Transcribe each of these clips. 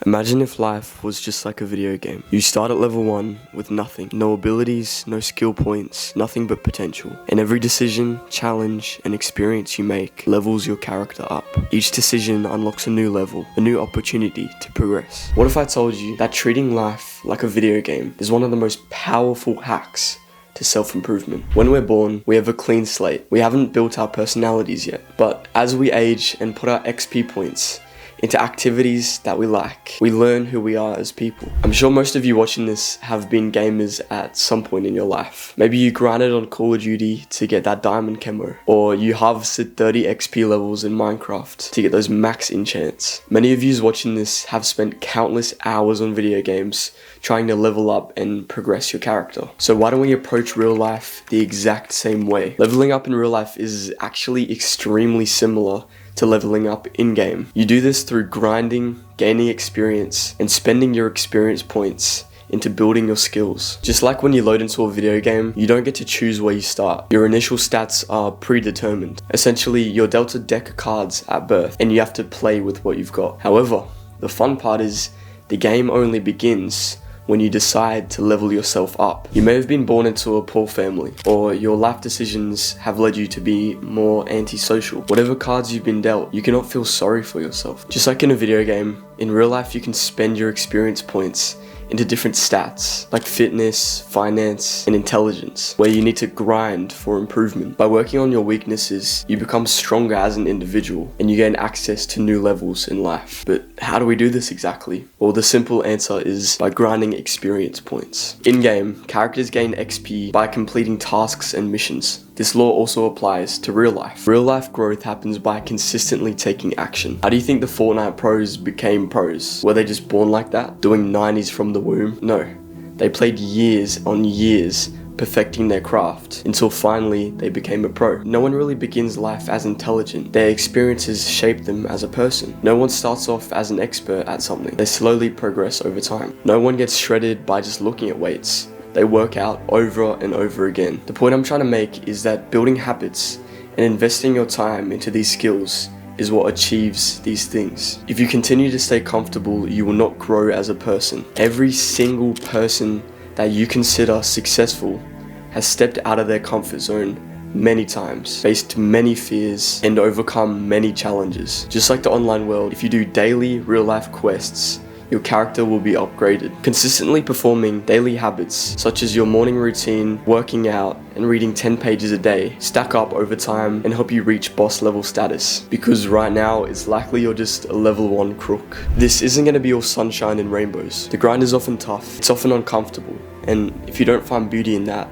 Imagine if life was just like a video game. You start at level 1 with nothing. No abilities, no skill points, nothing but potential. And every decision, challenge, and experience you make levels your character up. Each decision unlocks a new level, a new opportunity to progress. What if I told you that treating life like a video game is one of the most powerful hacks to self-improvement? When we're born, we have a clean slate. We haven't built our personalities yet. But as we age and put our XP points into activities that we like, we learn who we are as people. I'm sure most of you watching this have been gamers at some point in your life. Maybe you grinded on Call of Duty to get that diamond camo, or you harvested 30 XP levels in Minecraft to get those max enchants. Many of you watching this have spent countless hours on video games trying to level up and progress your character. So why don't we approach real life the exact same way? Leveling up in real life is actually extremely similar to leveling up in-game. You do this through grinding, gaining experience, and spending your experience points into building your skills. Just like when you load into a video game, you don't get to choose where you start. Your initial stats are predetermined. Essentially, you're dealt a deck of cards at birth, and you have to play with what you've got. However, the fun part is the game only begins when you decide to level yourself up. You may have been born into a poor family, or your life decisions have led you to be more antisocial. Whatever cards you've been dealt, you cannot feel sorry for yourself. Just like in a video game, in real life you can spend your experience points into different stats like fitness, finance, and intelligence, where you need to grind for improvement. By working on your weaknesses, you become stronger as an individual and you gain access to new levels in life. But how do we do this exactly? Well, the simple answer is by grinding experience points. In-game, characters gain XP by completing tasks and missions. This law also applies to real life. Real life growth happens by consistently taking action. How do you think the Fortnite pros became pros? Were they just born like that, doing 90s from the womb? No. They played years on years perfecting their craft until finally they became a pro. No one really begins life as intelligent. Their experiences shape them as a person. No one starts off as an expert at something. They slowly progress over time. No one gets shredded by just looking at weights. They work out over and over again. The point I'm trying to make is that building habits and investing your time into these skills is what achieves these things. If you continue to stay comfortable, you will not grow as a person. Every single person that you consider successful has stepped out of their comfort zone many times, faced many fears, and overcome many challenges. Just like the online world, if you do daily real-life quests, your character will be upgraded. Consistently performing daily habits such as your morning routine, working out, and reading 10 pages a day stack up over time and help you reach boss level status. Because right now, it's likely you're just a level 1 crook. This isn't going to be all sunshine and rainbows. The grind is often tough, it's often uncomfortable, and if you don't find beauty in that,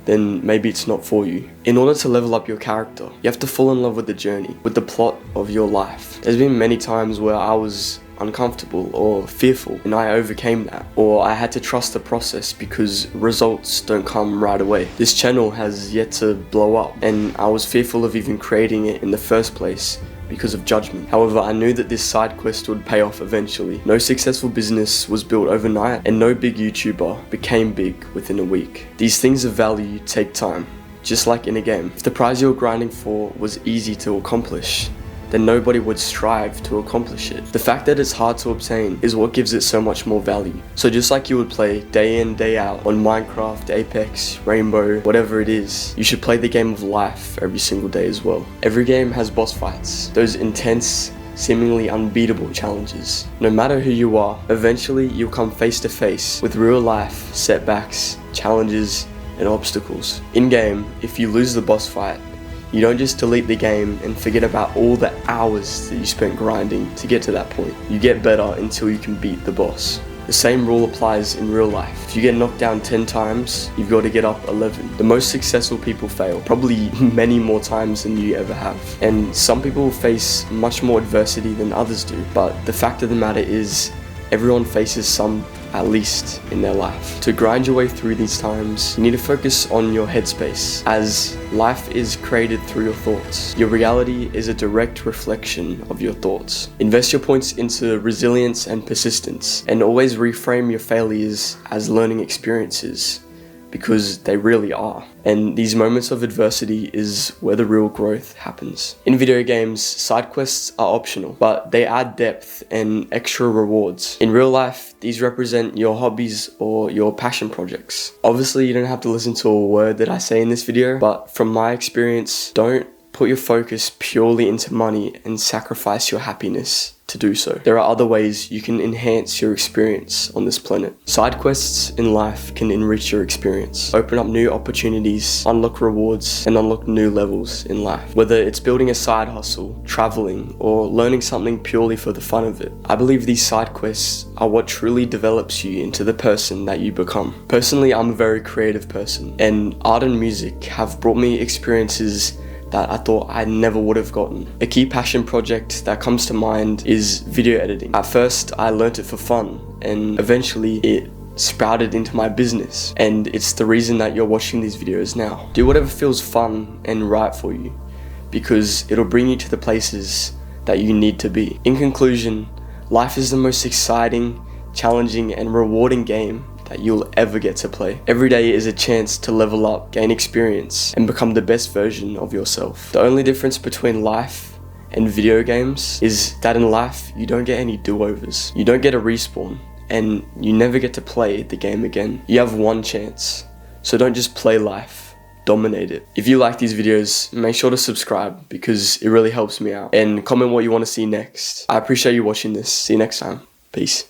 then maybe it's not for you. In order to level up your character, you have to fall in love with the journey, with the plot of your life. There's been many times where I was uncomfortable or fearful and I overcame that, or I had to trust the process because results don't come right away. This channel has yet to blow up and I was fearful of even creating it in the first place because of judgment. However, I knew that this side quest would pay off eventually. No successful business was built overnight and no big YouTuber became big within a week. These things of value take time, just like in a game. If the prize you're grinding for was easy to accomplish, then nobody would strive to accomplish it. The fact that it's hard to obtain is what gives it so much more value. So just like you would play day in, day out on Minecraft, Apex, Rainbow, whatever it is, you should play the game of life every single day as well. Every game has boss fights, those intense, seemingly unbeatable challenges. No matter who you are, eventually you'll come face to face with real life setbacks, challenges, and obstacles. In game, if you lose the boss fight, you don't just delete the game and forget about all the hours that you spent grinding to get to that point. You get better until you can beat the boss. The same rule applies in real life. If you get knocked down 10 times, you've got to get up 11. The most successful people fail, probably many more times than you ever have. And some people face much more adversity than others do. But the fact of the matter is, everyone faces some at least in their life. To grind your way through these times, you need to focus on your headspace, as life is created through your thoughts. Your reality is a direct reflection of your thoughts. Invest your points into resilience and persistence, and always reframe your failures as learning experiences, because they really are. And these moments of adversity is where the real growth happens. In video games, side quests are optional, but they add depth and extra rewards. In real life, these represent your hobbies or your passion projects. Obviously, you don't have to listen to a word that I say in this video, but from my experience, don't put your focus purely into money and sacrifice your happiness to do so. There are other ways you can enhance your experience on this planet. Side quests in life can enrich your experience, open up new opportunities, unlock rewards, and unlock new levels in life. Whether it's building a side hustle, traveling, or learning something purely for the fun of it, I believe these side quests are what truly develops you into the person that you become. Personally, I'm a very creative person, and art and music have brought me experiences that I thought I never would have gotten. A key passion project that comes to mind is video editing. At first, I learnt it for fun, and eventually it sprouted into my business, and it's the reason that you're watching these videos now. Do whatever feels fun and right for you, because it'll bring you to the places that you need to be. In conclusion, life is the most exciting, challenging, and rewarding game that you'll ever get to play. Every day is a chance to level up, gain experience, and become the best version of yourself. The only difference between life and video games is that in life, you don't get any do-overs. You don't get a respawn, and you never get to play the game again. You have one chance, so don't just play life, dominate it. If you like these videos, make sure to subscribe because it really helps me out, and comment what you want to see next. I appreciate you watching this. See you next time. Peace.